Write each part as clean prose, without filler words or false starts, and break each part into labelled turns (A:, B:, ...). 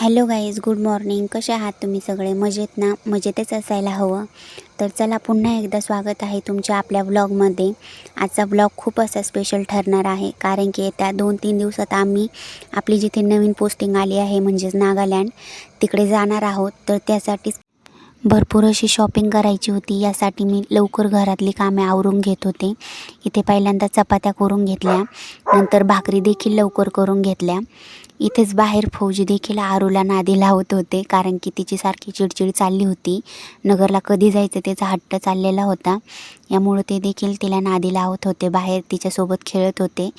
A: Hello guys, good morning. कसे आहात तुम्ही सगळे? मजेत ना? मजेतच असायला हवं. तर चला, पुन्हा एकदा स्वागत आहे तुमच्या आपल्या व्लॉगमध्ये. आजचा व्लॉग खूप असा स्पेशल ठरणार आहे, कारण की येत्या 2-3 दिवसात आम्ही आपली जिथे नवीन पोस्टिंग आली आहे म्हणजेच नागालँड, तिकडे जाणार आहोत. तर त्यासाठी भरपूर अशी शॉपिंग करायची होती. यासाठी मी लवकर घरातली कामे आवरून घेत होते. इथे पहिल्यांदा चपात्या करून घेतल्या, नंतर भाकरी देखील लवकर करून घेतल्या. इथेच बाहेर फौजी देखील आरूला नादी लावत होते, कारण की तिची सारखी चिडचिड चालली होती. नगरला कधी जायचं त्याचा हट्ट चाललेला होता. यामुळे ते देखील तिला नादी लावत होते, बाहेर तिच्यासोबत खेळत होते.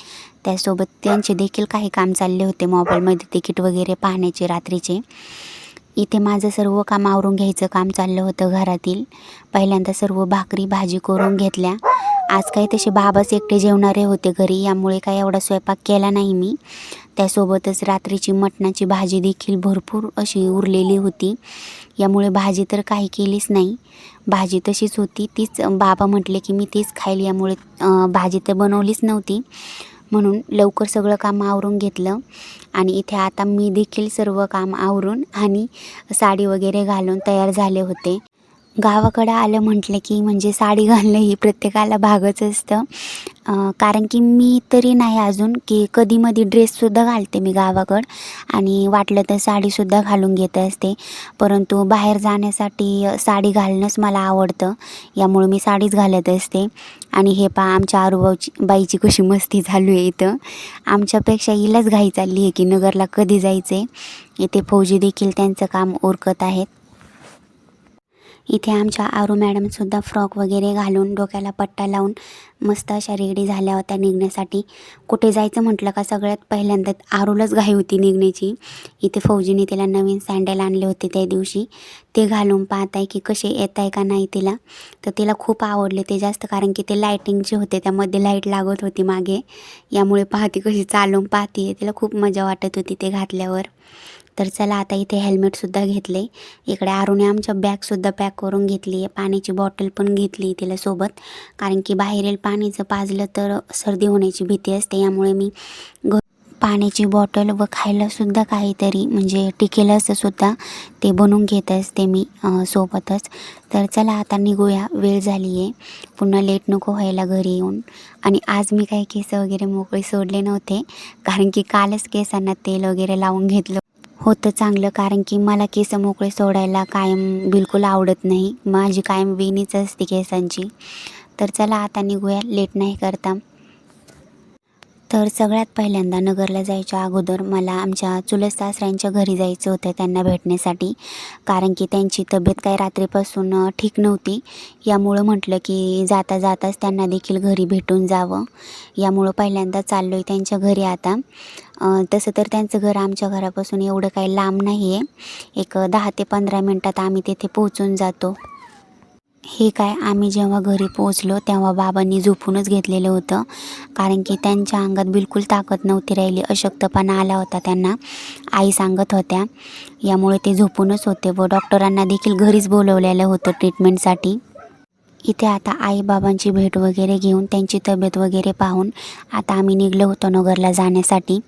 A: त्यासोबत त्यांचे देखील काही काम चालले होते, मोबाईलमध्ये तिकीट वगैरे पाहण्याचे रात्रीचे. इथे माझं सर्व काम आवरून घ्यायचं काम चाललं होतं घरातील. पहिल्यांदा सर्व भाकरी भाजी करून घेतल्या. आज काही तसे बाबाच एकटे जेवणारे होते घरी, यामुळे काही एवढा स्वयंपाक केला नाही मी. त्यासोबतच रात्रीची मटणाची भाजी देखील भरपूर अशी उरलेली होती, यामुळे भाजी तर काही केलीच नाही. भाजी तशीच होती, तीच बाबा म्हटले की मी तीच खाईल, यामुळे भाजी तर बनवलीच नव्हती. म्हणून लवकर सगळं काम आवरून घेतलं. आणि इथे आता मी देखील सर्व काम आवरून आणि साडी वगैरे घालून तयार झाले होते. गावाकडं आलं म्हटलं की म्हणजे साडी घालणं ही प्रत्येकाला भागच असतं. कारण की मी तरी नाही अजून, की कधीमधी ड्रेससुद्धा घालते मी गावाकडं, आणि वाटलं तर साडीसुद्धा घालून घेत असते. परंतु बाहेर जाण्यासाठी साडी घालणंच मला आवडतं, यामुळे मी साडीच घालत असते. आणि हे पहा, आमच्या बाईची कशी मस्ती चालू आहे इथं. आमच्यापेक्षा हिलाच घाई चालली आहे की नगरला कधी जायचं आहे. इथे फौजी देखील त्यांचं काम उरकत आहेत. इथे आमच्या आरू मॅडमसुद्धा फ्रॉक वगैरे घालून, डोक्याला पट्टा लावून मस्त अशा रेडी झाल्या होत्या निघण्यासाठी. कुठे जायचं म्हटलं का सगळ्यात पहिल्यांदा आरूलाच घाई होती निघण्याची. इथे फौजीने तिला नवीन सँडल आणले होते त्या दिवशी, ते घालून पाहत आहे की कसे येत आहे का नाही तिला. तर तिला खूप आवडले ते जास्त, कारण की ते लायटिंगचे होते, त्यामध्ये लाईट लागत होती मागे, यामुळे पाहते कशी चालून पाहते. तिला खूप मजा वाटत होती ते घातल्यावर. तर चला, आता इथे हेल्मेटसुद्धा घेतले. इकडे आरूने आमच्या बॅगसुद्धा पॅक करून घेतली आहे. पाण्याची बॉटल पण घेतली तिला सोबत, कारण की बाहेरील पाणीचं पाजलं तर सर्दी होण्याची भीती असते. यामुळे मी पाण्याची बॉटल व खायलासुद्धा काहीतरी म्हणजे टिकेल असं सुद्धा ते बनवून घेत असते मी सोबतच. तर चला, आता निघूया, वेळ झाली आहे, पुन्हा लेट नको व्हायला घरी येऊन. आणि आज मी काही केस वगैरे मोकळे सोडले नव्हते, कारण की कालच केसांना तेल वगैरे लावून घेतलं होतं चांगलं, कारण की मला केस मोकळे सोडायला कायम बिलकुल आवडत नाही. माझी कायम वेणीच असते केसांची. तर चला, आता निघूया, लेट नाही करता. तर सगळ्यात पहिल्यांदा नगरला जायच्या अगोदर मला आमच्या चुलत सासऱ्यांच्या घरी जायचं होतं त्यांना भेटण्यासाठी, कारण की त्यांची तब्येत काही रात्रीपासून ठीक नव्हती. यामुळं म्हटलं की जाता जाताच त्यांना देखील घरी भेटून जावं, यामुळं पहिल्यांदा चाललो आहे त्यांच्या घरी आता. तसं तर त्यांचं घर आमच्या घरापासून एवढं काही लांब नाही आहे, एक 10 ते 15 मिनटात आम्ही तिथे पोहोचून जातो. हे काय, आम्ही जेव्हा घरी पोहोचलो तेव्हा बाबांनी झोपूनच घेतलेलं होतं, कारण की त्यांच्या अंगात बिलकुल ताकद नव्हती राहिली, अशक्तपणा आला होता त्यांना, आई सांगत होत्या. यामुळे ते झोपूनच होते व डॉक्टरांना देखील घरीच बोलवलेलं होतं ट्रीटमेंटसाठी. इथे आता आईबाबांची भेट वगैरे घेऊन, त्यांची तब्येत वगैरे पाहून आता आम्ही निघलो होतो नगरला जाण्यासाठी.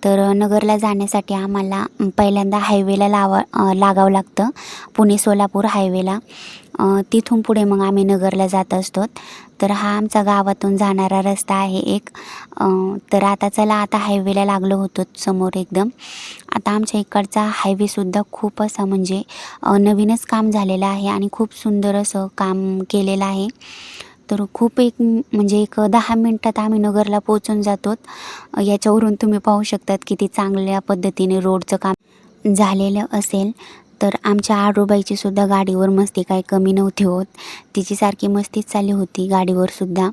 A: तर नगरला जाण्यासाठी आम्हाला पहिल्यांदा हायवेला लागावं लागतं, पुणे सोलापूर हायवेला. तिथून पुढे मग आम्ही नगरला जात असतो. तर हा आमचा गावातून जाणारा रस्ता आहे एक. तर आता चला, आता हायवेला लागलो होतो समोर एकदम. आता आमच्या इकडचा हायवेसुद्धा खूप असा म्हणजे नवीनच काम झालेलं आहे आणि खूप सुंदर असं काम केलेलं आहे. तर खूप म्हणजे एक 10 मिनटात आम्ही नगरला पोहोचून जातो. याच्यावरून तुम्ही पाहू शकतात किती चांगल्या पद्धतीने रोडचं काम झालेलं असेल. तर आमच्या आरूबाईची सुद्धा गाडीवर मस्ती काही कमी नव्हती होत, तिची सारखी मस्तीच चालली होती गाडीवर सुद्धा.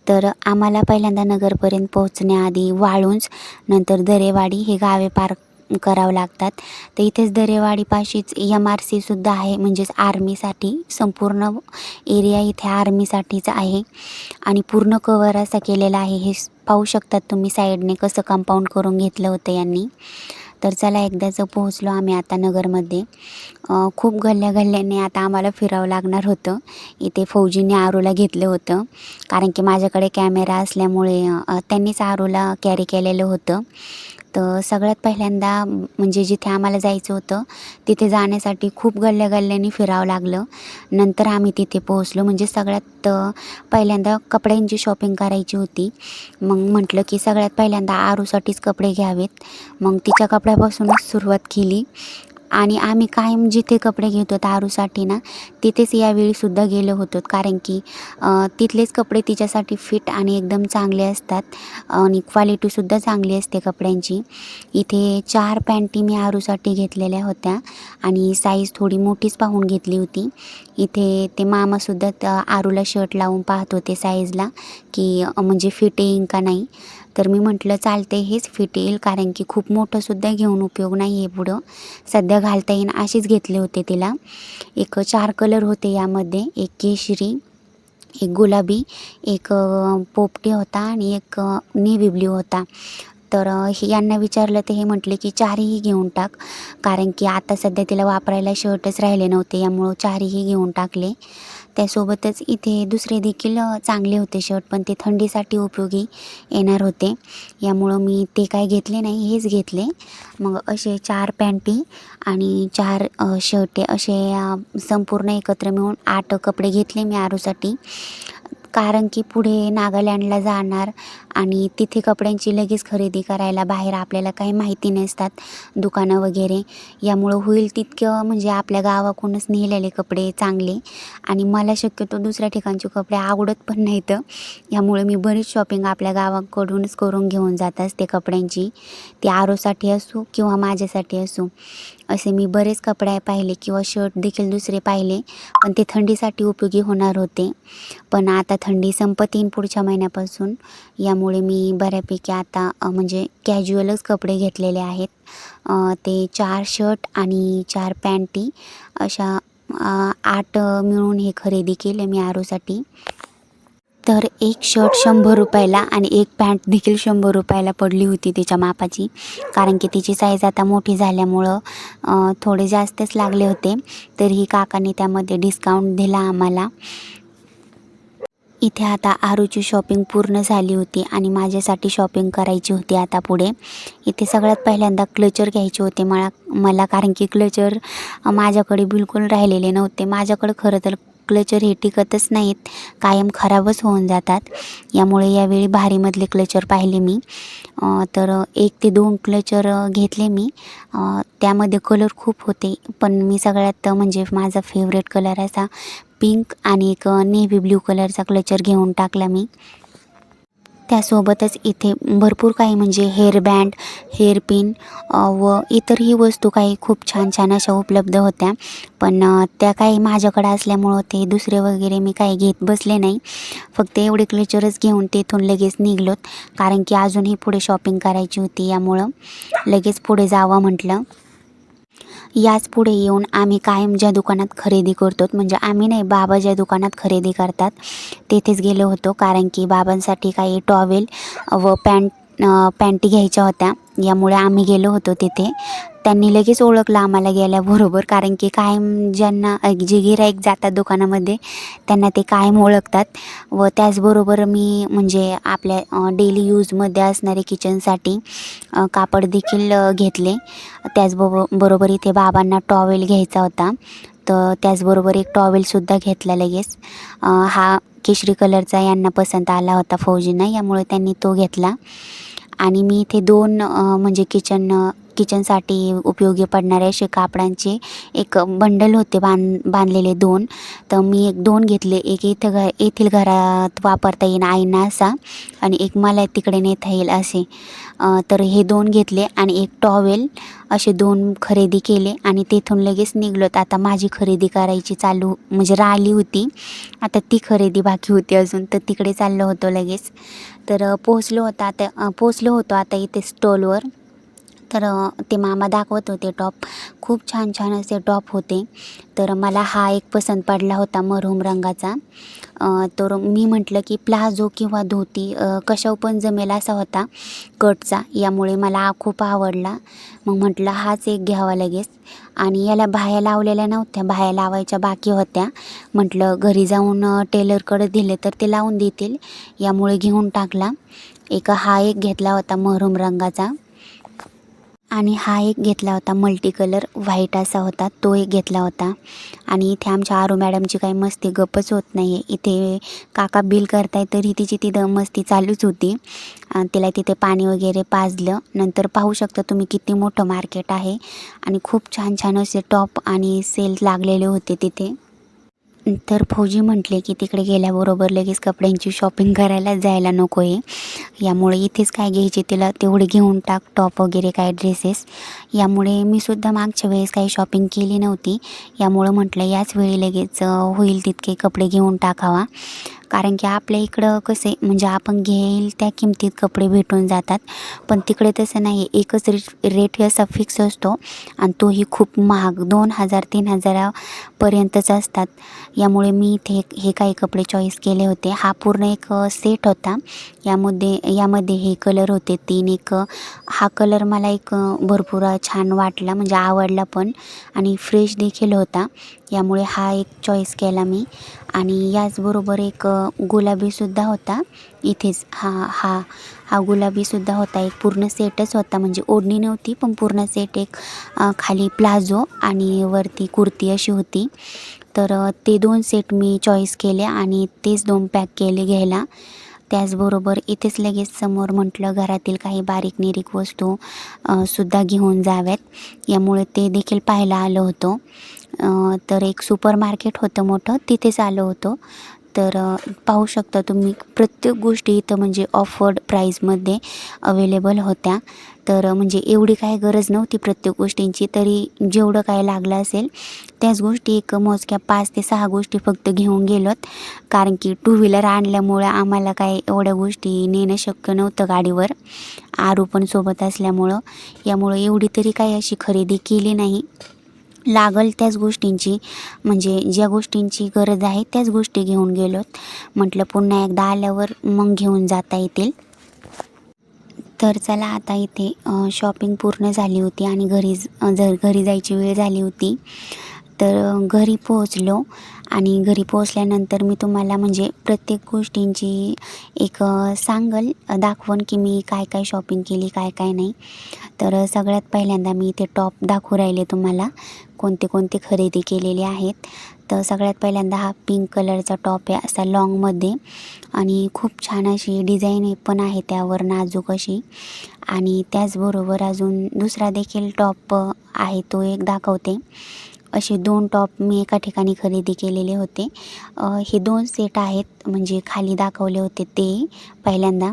A: तर आम्हाला पहिल्यांदा नगरपर्यंत पोहोचण्याआधी वाळुंज, नंतर दरेवाडी हे गावे पार करावं लागतात. तर इथेच दरेवाडीपाशीच MRC सुद्धा आहे, म्हणजेच आर्मीसाठी संपूर्ण एरिया इथे आर्मीसाठीच आहे आणि पूर्ण कवर असा केलेला आहे. हे पाहू शकतात तुम्ही साईडने कसं कंपाऊंड करून घेतलं होतं यांनी. तर चला, एकदाच पोहोचलो आम्ही आता नगरमध्ये. खूप गल्ल्याने आता आम्हाला फिरावं लागणार होतं. इथे फौजींनी आरूला घेतलं होतं, कारण की माझ्याकडे कॅमेरा असल्यामुळे त्यांनीच आरूला कॅरी केलेलं होतं. तर सगळ्यात पहिल्यांदा म्हणजे जिथे आम्हाला जायचं होतं तिथे जाण्यासाठी खूप गल्ल्या फिरावं लागलं. नंतर आम्ही तिथे पोहोचलो. म्हणजे सगळ्यात पहिल्यांदा कपड्यांची शॉपिंग करायची होती. मग म्हटलं की सगळ्यात पहिल्यांदा आरूसाठीच कपडे घ्यावेत. मग तिच्या कपड्यापासूनच सुरुवात केली. आणि आम्ही कायम जिथे कपडे घेतो आरूसाठी ना, तिथेच यावेळीसुद्धा गेलो होतो. कारण की तिथलेच कपडे तिच्यासाठी फिट आणि एकदम चांगले असतात आणि क्वालिटीसुद्धा चांगली असते कपड्यांची. इथे 4 पॅन्टी मी आरूसाठी घेतलेल्या होत्या आणि साईज थोडी मोठीच पाहून घेतली होती. इथे ते मामासुद्धा त्या आरूला शर्ट लावून पाहत होते साईजला की म्हणजे फिट येईन का नाही. तर मी म्हटलं चालते हेच फिट येईल, कारण की खूप मोठंसुद्धा घेऊन उपयोग नाही आहे पुढं. सध्या घालता येईन असेच घेतले होते तिला. एक 4 कलर होते यामध्ये. एक केशरी, एक गुलाबी, एक पोपटी होता आणि एक नेव्ही ब्ल्यू होता. तर यांना विचारलं तर हे म्हटले की 4ही घेऊन टाक, कारण की आता सध्या तिला वापरायला शर्टच राहिले नव्हते, यामुळं 4ही घेऊन टाकले. त्यासोबतच इथे दुसरे देखील चांगले होते शर्ट, पण ते थंडीसाठी उपयोगी येणार होते. यामुळं मी ते काय घेतले नाही, हेच घेतले. मग असे 4 पॅन्टी आणि 4 शर्टे असे संपूर्ण एकत्र मिळून 8 कपडे घेतले मी आरूसाठी. कारण की पुढे नागालँडला जाणार आणि तिथे कपड्यांची लगेच खरेदी करायला बाहेर आपल्याला काही माहिती नसतात दुकानं वगैरे. यामुळं होईल तितकं म्हणजे आपल्या गावाकडूनच नेलेले कपडे चांगले. आणि मला शक्यतो दुसऱ्या ठिकाणचे कपडे आवडत पण नाहीत. यामुळे मी बरीच शॉपिंग आपल्या गावाकडूनच करून घेऊन जात असते कपड्यांची. ते आरूसाठी असो किंवा माझ्यासाठी असो. असे मी बरेच कपडे पाहिले किंवा शर्ट देखील दुसरे पाहिले, पण ते थंडीसाठी उपयोगी होणार होते. पण आता थंडी संपत येईन पुढच्या महिन्यापासून. यामुळे मी बऱ्यापैकी आता म्हणजे कॅज्युअलच कपडे घेतलेले आहेत. ते 4 शर्ट आणि 4 पॅन्टी अशा 8 मिळून हे खरेदी केले मी आरूसाठी. तर एक शर्ट 100 रुपयाला आणि एक पॅन्ट देखील 100 रुपयाला पडली होती तिच्या मापाची. कारण की तिची साईज आता मोठी झाल्यामुळं थोडे जास्तच लागले होते. तरीही काकांनी त्यामध्ये डिस्काउंट दिला आम्हाला. इथे आता आरूची शॉपिंग पूर्ण झाली होती आणि माझ्यासाठी शॉपिंग करायची होती आता पुढे. इथे सगळ्यात पहिल्यांदा क्लचर घ्यायचे होते मला कारण की क्लचर माझ्याकडे बिलकुल राहिलेले नव्हते. माझ्याकडे खरं तर क्लचर हे टिकतच नाहीत, कायम खराबच होऊन जातात. यामुळे यावेळी भारीमधले क्लचर पाहिले मी. तर 1 ते 2 क्लचर घेतले मी. त्यामध्ये कलर खूप होते, पण मी सगळ्यात म्हणजे माझा फेवरेट कलर असा पिंक आणि एक नेव्ही ब्ल्यू कलरचा क्लचर घेऊन टाकला मी. त्यासोबतच इथे भरपूर काही म्हणजे हेअरबँड, हेअरपिन व इतरही वस्तू काही खूप छान छान अशा उपलब्ध होत्या. पण त्या काही माझ्याकडे असल्यामुळं ते दुसरे वगैरे मी काही घेत बसले नाही. फक्त एवढे क्लचरच घेऊन तिथून लगेच निघलोत, कारण की अजूनही पुढे शॉपिंग करायची होती. यामुळं लगेच पुढे जावं म्हटलं. याच पुढे येऊन आम्ही कायम ज्या दुकानात खरेदी करतो, म्हणजे आम्ही नाही, बाबा ज्या दुकानात खरेदी करतात तेथेच गेलो होतो. कारण की बाबांसाठी काही टॉवेल व पॅन्टी घ्यायच्या होत्या. यामुळे आम्ही गेलो होतो तिथे. त्यांनी लगेच ओळखलं आम्हाला गेल्याबरोबर, कारण की कायम ज्यांना जे गिऱ्हाईक जातात दुकानामध्ये त्यांना ते कायम ओळखतात. व त्याचबरोबर मी म्हणजे आपल्या डेली यूजमध्ये असणारे किचनसाठी कापड देखील घेतले. त्याचबरोबर इथे बाबांना टॉवेल घ्यायचा होता, तर त्याचबरोबर एक टॉवेलसुद्धा घेतला लगेच. हा केशरी कलरचा यांना पसंत आला होता फौजींना, यामुळे त्यांनी तो घेतला. आणि मी इथे 2 म्हणजे किचनसाठी उपयोगी पडणारे असे कापडांचे एक बंडल होते बांधलेले 2. तर मी एक 2 घेतले. एक इथं येथील घरात वापरता येईन आईंना असा, आणि एक मला तिकडे नेता येईल असे. तर हे 2 घेतले आणि एक टॉवेल, असे 2 खरेदी केले आणि तिथून लगेच निघलोत. आता माझी खरेदी करायची चालू म्हणजे राहिली होती, आता ती खरेदी बाकी होती अजून, तर तिकडे चाललो होतो लगेच. तर पोचलो होतो आता इथे स्टॉलवर. तर ते मामा दाखवत होते टॉप. खूप छान छान असे टॉप होते. तर मला हा एक पसंत पडला होता मरून रंगाचा. तर मी म्हटलं की प्लाझो किंवा धोती कशावर पण जमेल असा होता कटचा, यामुळे मला हा खूप आवडला. मग म्हटलं हाच एक घ्यावा लगेच. आणि याला बाह्या लावलेल्या नव्हत्या, बाह्या लावायच्या बाकी होत्या. म्हटलं घरी जाऊन टेलरकडे दिले तर ते लावून देतील, यामुळे घेऊन टाकला. हा एक घेतला होता मरून रंगाचा. आणि हा एक घेतला होता मल्टी कलर व्हाईट असा होता, तो एक घेतला होता. आणि इथे आमच्या आरू मॅडमची काही मस्ती गप्पच होत नाही आहे. इथे काका बिल करताय तरी तिची तिथं मस्ती चालूच होती. तिला तिथे पाणी वगैरे पाजलं. नंतर पाहू शकता तुम्ही किती मोठं मार्केट आहे आणि खूप छान छान असे टॉप आणि सेल लागलेले होते तिथे. तर फौजी म्हटले की तिकडे गेल्याबरोबर लगेच कपड्यांची शॉपिंग करायला जायला नको आहे, यामुळे इथेच काय घ्यायचे तिला तेवढे घेऊन टाक, टॉप वगैरे काय ड्रेसेस. यामुळे मी सुद्धा मागच्या वेळेस काही शॉपिंग केली नव्हती, यामुळं म्हटलं याच वेळी लगेच होईल तितके कपडे घेऊन टाकावा. कारण की आपल्या इकडं कसे म्हणजे आपण घेईल त्या किमतीत कपडे भेटून जातात, पण तिकडे तसं नाही. एकच रेट असा फिक्स असतो आणि तोही खूप महाग 2000-3000पर्यंतच असतात. यामुळे मी इथे हे काही कपडे चॉईस केले होते. हा पूर्ण एक सेट होता. यामध्ये हे कलर होते 3. हा कलर मला भरपूर छान वाटला, म्हणजे आवडला पण आणि फ्रेश देखील होता. यामुळे हा एक चॉईस केला मी. आणि याचबरोबर एक गुलाबीसुद्धा होता इथेच. हा गुलाबीसुद्धा होता. एक पूर्ण सेटच होता, म्हणजे ओढणी नव्हती पण पूर्ण सेट. एक खाली प्लाझो आणि वरती कुर्ती अशी होती. तर ते 2 सेट मी चॉईस केले आणि तेच 2 पॅक केले घ्यायला. त्याचबरोबर इथेच लगेच समोर म्हटलं घरातील काही बारीक निरीक वस्तू सुद्धा घेऊन जाव्यात, यामुळे ते देखील पाहायला आलो होतो. तर एक सुपर मार्केट होतं मोठं, तिथेच आलो होतो. तर पाहू शकता तुम्ही प्रत्येक गोष्टी इथं म्हणजे ऑफर्ड प्राईजमध्ये अवेलेबल होत्या. तर म्हणजे एवढी काही गरज नव्हती प्रत्येक गोष्टींची, तरी जेवढं काय लागलं असेल त्याच गोष्टी एक मोजक्या 5 ते 6 गोष्टी फक्त घेऊन गेलोत. कारण की 2 व्हीलर आणल्यामुळे आम्हाला काय एवढ्या गोष्टी नेणं शक्य नव्हतं गाडीवर, आरू पण सोबत असल्यामुळं. यामुळं एवढी तरी काही अशी खरेदी केली नाही. लागल त्याच गोष्टींची, म्हणजे ज्या गोष्टींची गरज आहे त्याच गोष्टी घेऊन गेलोत. म्हटलं पुन्हा एकदा आल्यावर मग घेऊन जाता येतील. तर चला आता इथे शॉपिंग पूर्ण झाली होती आणि घरी जायची वेळ झाली होती. तर घरी पोहोचलो आणि घरी पोहोचल्यानंतर मी तुम्हाला म्हणजे प्रत्येक गोष्टींची एक दाखवण की मी काय काय शॉपिंग केली, काय काय नाही. तर सगळ्यात पहिल्यांदा मी इथे टॉप दाखवू राहिले तुम्हाला, कोणते कोणते खरेदी केलेले आहेत. तर सगळ्यात पहिल्यांदा हा पिंक कलरचा टॉप आहे, असा लॉंगमध्ये आणि खूप छान अशी डिझाईन पण आहे त्यावर नाजूक अशी. आणि त्याचबरोबर अजून दुसरा देखील टॉप आहे, तो एक दाखवते. असे 2 टॉप मी एका ठिकाणी खरेदी केलेले होते. हे 2 सेट आहेत, म्हणजे खाली दाखवले होते ते. पहिल्यांदा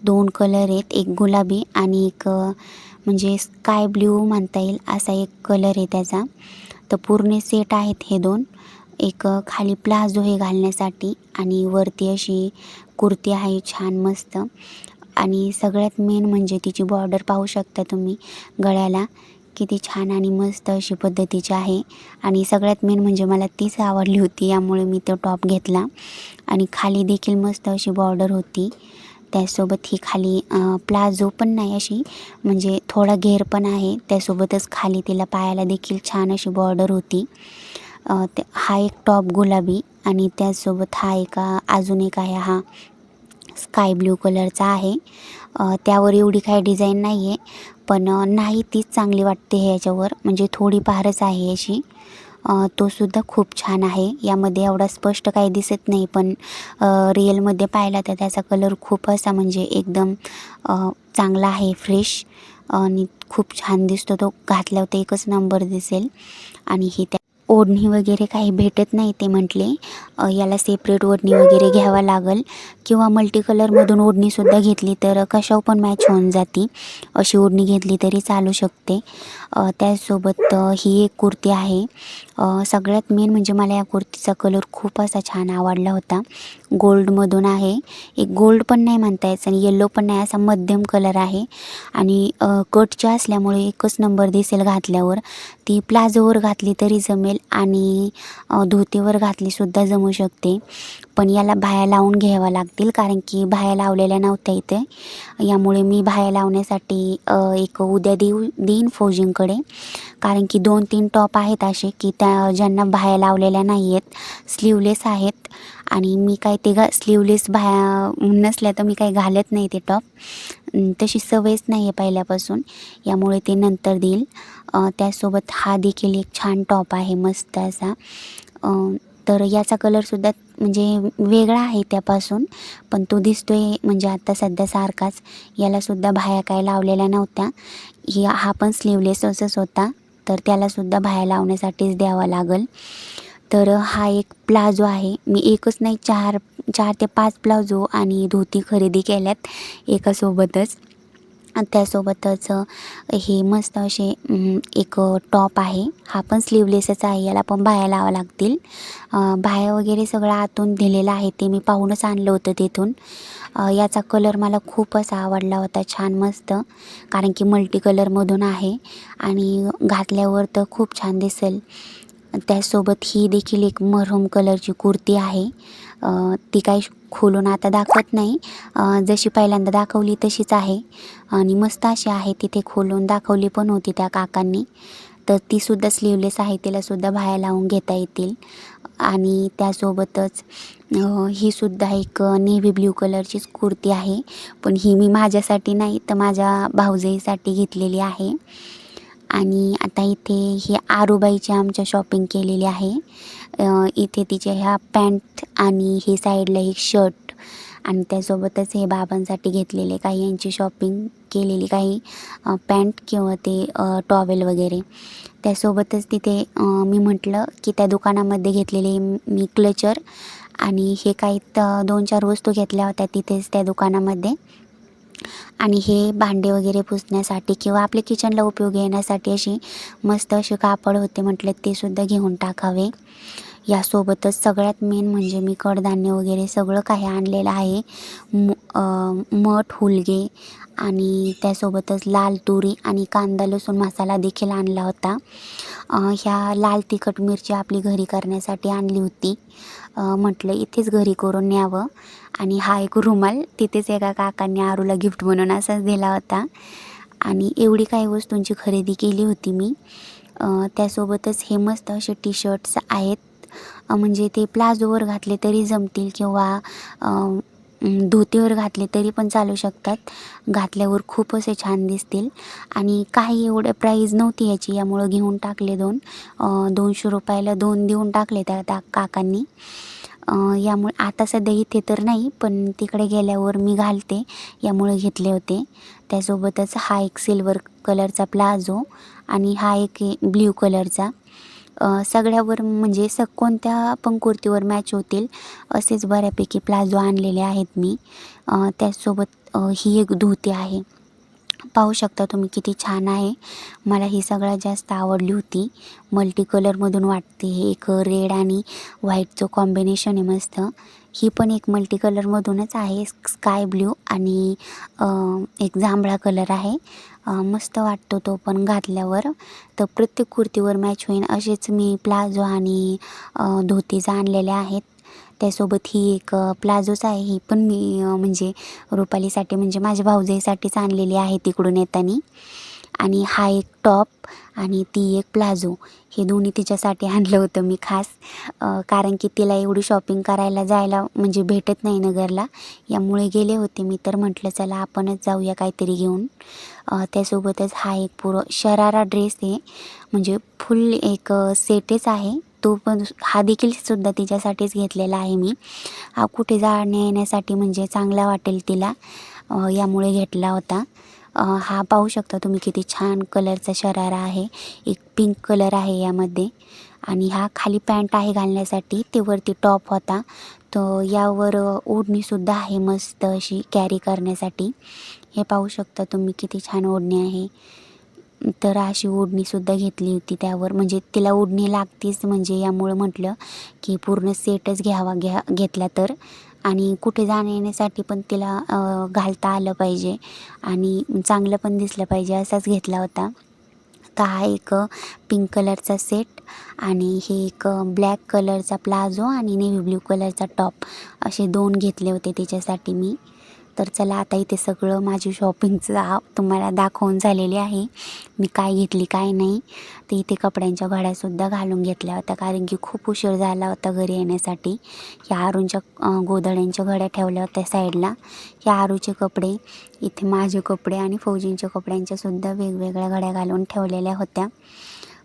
A: 2 कलर आहेत, एक गुलाबी आणि एक म्हणजे स्काय ब्ल्यू म्हणता येईल असा एक कलर आहे त्याचा. तर पूर्ण सेट आहेत हे 2. एक खाली प्लाझो हे घालण्यासाठी आणि वरती अशी कुर्ती आहे छान मस्त. आणि सगळ्यात मेन म्हणजे तिची बॉर्डर पाहू शकता तुम्ही गळ्याला, किती छान आणि मस्त अशी पद्धतीची आहे. आणि सगळ्यात मेन म्हणजे मला तीच आवडली होती, यामुळे मी तो टॉप घेतला. आणि खाली देखील मस्त अशी बॉर्डर होती. त्यासोबत ही खाली प्लाझो पण नाही अशी, म्हणजे थोडा घेर पण आहे. त्यासोबतच खाली तिला पायाला देखील छान अशी बॉर्डर होती. हा एक टॉप गुलाबी आणि त्याचसोबत अजून एक आहे, हा स्काय ब्ल्यू कलरचा आहे. त्यावर एवढी काही डिझाईन नाही आहे, पण नाही तीच चांगली वाटते ह्याच्यावर, म्हणजे थोडी फारच आहे अशी. तो सुद्धा खूप छान आहे. यामध्ये एवढा स्पष्ट काही दिसत नाही, पण रिअलमध्ये पाहिला तर त्याचा कलर खूप असा म्हणजे एकदम चांगला आहे, फ्रेश आणि खूप छान दिसतो. तो घातल्यावर तर एकच नंबर दिसेल. आणि ही ओढणी वगैरे काही भेटत नाही ते म्हटले, याला सेपरेट ओढणी वगैरे घ्यावा लागेल किंवा मल्टी कलरमधून ओढणीसुद्धा घेतली तर कशावर पण मॅच होऊन जाती. अशी ओढणी घेतली तरी चालू शकते. त्याचसोबत ही एक कुर्ती आहे. सगळ्यात मेन म्हणजे मला या कुर्तीचा कलर खूप असा छान आवडला होता. गोल्डमधून आहे, एक गोल्ड पण नाही म्हणता यायचं आणि येल्लो पण नाही, असा मध्यम कलर आहे. आणि कटच्या असल्यामुळे एकच नंबर दिसेल घातल्यावर. ती प्लाझोवर घातली तरी जमेल आणि धोतीवर घातलीसुद्धा जमू शकते. पण याला बाह्या लावून घ्याव्या लागतील, कारण की बाह्या लावलेल्या नव्हत्या इथे. यामुळे मी बाह्या लावण्यासाठी एक उद्या देईन फौजींकडे, कारण की 2-3 टॉप आहेत असे की ज्यांना बाह्या लावलेल्या नाही आहेत, स्लीवलेस आहेत. आणि मी काय ते स्लीवलेस बाह्या नसल्या तर मी काही घालत नाही ते टॉप. तशी सवयच नाही आहे पहिल्यापासून, यामुळे ते नंतर देईल. त्यासोबत हा देखील एक छान टॉप आहे मस्त असा. तर याचा कलरसुद्धा म्हणजे वेगळा आहे त्यापासून, पण तो दिसतोय म्हणजे आता सध्या सारखाच. यालासुद्धा बाह्या काय लावलेल्या नव्हत्या. हा पण स्लीवलेस असंच होता, तर त्यालासुद्धा बाह्या लावण्यासाठीच द्यावा लागेल. तर हा एक प्लाझो आहे. मी एकच नाही 4 ते 5 प्लाझो आणि धोती खरेदी केल्यात एकासोबतच. आणि त्यासोबतच हे मस्त असे एक टॉप आहे. हा पण स्लीवलेसच आहे. याला पण बाह्या लावावं लागतील. बाह्या वगैरे सगळं आतून दिलेलं आहे, ते मी पाहूनच आणलं होतं तिथून. याचा कलर मला खूप असा आवडला होता, छान मस्त, कारण की मल्टी कलरमधून आहे आणि घातल्यावर तर खूप छान दिसेल. त्यासोबत ही देखील एक मरून कलरची कुर्ती आहे. ती काही खोलून आता दाखवत नाही, जशी पहिल्यांदा दाखवली तशीच आहे आणि मस्त अशी आहे. तिथे खोलून दाखवली पण होती त्या काकांनी. तर तीसुद्धा स्लीवलेस आहे, तिलासुद्धा बाह्या लावून घेता येतील. आणि त्यासोबतच ही सुद्धा एक नेव्ही ब्ल्यू कलरचीच कुर्ती आहे, पण ही मी माझ्यासाठी नाही तर माझ्या भाऊजाईसाठी घेतलेली आहे. आणि आता इथे ही आरूबाईची आमच्या शॉपिंग केलेली आहे. इथे तिचे ह्या पॅन्ट आणि ही साईडला एक शर्ट आणि त्यासोबतच हे बाबांसाठी घेतलेले काही यांची शॉपिंग केलेली, काही पॅन्ट किंवा ते टॉवेल वगैरे. त्यासोबतच तिथे मी म्हटलं की त्या दुकानामध्ये घेतलेले मी क्लचर आणि हे काही 2-4 वस्तू घेतल्या होत्या तिथेच त्या दुकानामध्ये. आणि हे भांडे वगैरे पुसण्यासाठी किंवा आपल्या किचनला उपयोगी येण्यासाठी अशी मस्त असे कापड होते, म्हटले ते सुद्धा घेऊन टाकावे. यासोबतच सगळ्यात मेन म्हणजे मी कडधान्य वगैरे सगळं काही आणलेलं आहे. मठ, हुलगे आणि त्यासोबतच लाल तुरी आणि कांदा लसूण मसाला देखील आणला होता. ह्या लाल तिखट मिरची आपली घरी करण्यासाठी आणली होती. म्हटलं इथेच घरी करून न्यावं. आणि हा एक रुमाल तिथेच एका काकांनी आरूला गिफ्ट म्हणून असाच दिला होता. आणि एवढी काही वस्तूंची खरेदी केली होती मी. त्यासोबतच हे मस्त असे टी शर्ट्स आहेत. म्हणजे ते प्लाझोवर घातले तरी जमतील किंवा धोतीवर घातले तरी पण चालू शकतात. घातल्यावर खूप असे छान दिसतील आणि काही एवढं प्राईज नव्हती याची, यामुळं घेऊन टाकले 2. 200 रुपयाला 2 देऊन टाकले त्या काकांनी. यामुळे आता सध्या इथे तर नाही, पण तिकडे गेल्यावर मी घालते यामुळे घेतले होते. त्यासोबतच हा एक सिल्वर कलरचा प्लाझो आणि हा एक ब्ल्यू कलरचा. सगळ्यावर म्हणजे कोणत्या पण कुर्तीवर मॅच होतील असेच बऱ्यापैकी प्लाझो आणलेले आहेत मी. त्याचसोबत ही एक धोती आहे. पाहू शकता तुम्ही किती छान आहे. मला ही सगळ्यात जास्त आवडली होती. मल्टी कलरमधून वाटते, हे एक रेड आणि व्हाईटचं कॉम्बिनेशन आहे मस्त. ही पण एक मल्टी कलरमधूनच आहे, स्काय ब्ल्यू आणि एक जांभळा कलर आहे. मस्त वाटतो तो पण घातल्यावर. तर प्रत्येक कुर्तीवर मॅच होईल असेच मी प्लाझो आणि धोतीज आणलेले आहेत. त्यासोबत ही एक प्लाझोच आहे, ही पण मी म्हणजे रुपालीसाठी म्हणजे माझ्या भाऊजाईसाठीच आणलेली आहे तिकडून येताना. आणि हा एक टॉप आणि ती एक प्लाझो, हे दोन्ही तिच्यासाठी आणलं होतं मी खास. कारण की तिला एवढी शॉपिंग करायला जायला म्हणजे भेटत नाही नगरला, यामुळे गेले होते मी. तर म्हटलं चला आपणच जाऊया काहीतरी घेऊन. त्यासोबतच हा एक शरारा ड्रेस आहे, म्हणजे फुल एक सेटच आहे तो पण. हा देखील सुद्धा तिच्यासाठीच घेतलेला आहे मी. हा कुठे जाण्या येण्यासाठी म्हणजे चांगला वाटेल तिला, यामुळे घेतला होता. हा पाहू शकता तुम्ही किती छान कलरचा शरारा आहे. एक पिंक कलर आहे यामध्ये आणि हा खाली पॅन्ट आहे घालण्यासाठी, ते वरती टॉप होता. तो यावर ओढणीसुद्धा आहे मस्त अशी कॅरी करण्यासाठी. हे पाहू शकता तुम्ही किती छान ओढणी आहे. तर अशी ओढणीसुद्धा घेतली होती त्यावर, म्हणजे तिला ओढणी लागतीच, म्हणजे यामुळं म्हटलं की पूर्ण सेटच घेतला तर. आणि कुठे जाण्या येण्यासाठी पण तिला घालता आलं पाहिजे आणि चांगलं पण दिसलं पाहिजे असाच घेतला होता. तर हा एक पिंक कलरचा सेट आणि हे एक ब्लॅक कलरचा प्लाझो आणि नेव्ही ब्ल्यू कलरचा टॉप, असे 2 घेतले होते तिच्यासाठी मी. तर चला आता इथे सगळं माझी शॉपिंगचं तुम्हाला दाखवून झालेली आहे. मी काय घेतली काय नाही. तर इथे कपड्यांच्या घड्यासुद्धा घालून घेतल्या होत्या, कारण की खूप उशीर झाला होता घरी येण्यासाठी. ह्या आरूंच्या गोधड्यांच्या घड्या ठेवल्या होत्या साईडला. ह्या आरूचे कपडे, इथे माझे कपडे आणि फौजींच्या कपड्यांच्यासुद्धा वेगवेगळ्या घड्या घालून ठेवलेल्या होत्या.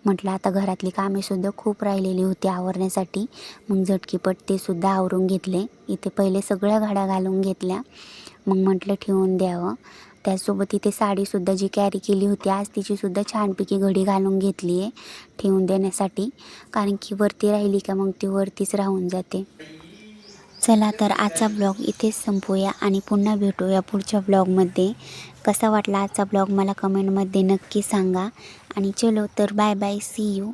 A: म्हटलं आता घरातली कामेसुद्धा खूप राहिलेली होती आवरण्यासाठी. मग झटकीपट ते सुद्धा आवरून घेतले. इथे पहिले सगळ्या घड्या घालून घेतल्या, मग म्हटलं ठेवून द्यावं. त्यासोबत इथे साडीसुद्धा जी कॅरी केली होती आज, तिचीसुद्धा छानपैकी घडी घालून घेतली आहे ठेवून देण्यासाठी, कारण की वरती राहिली का मग ती वरतीच राहून जाते. चला तर आजचा ब्लॉग इथेच संपवूया आणि पुन्हा भेटूया पुढच्या ब्लॉगमध्ये. कसा वाटला आजचा ब्लॉग मला कमेंटमध्ये नक्की सांगा. आणि चलो तर बाय बाय, सी यू.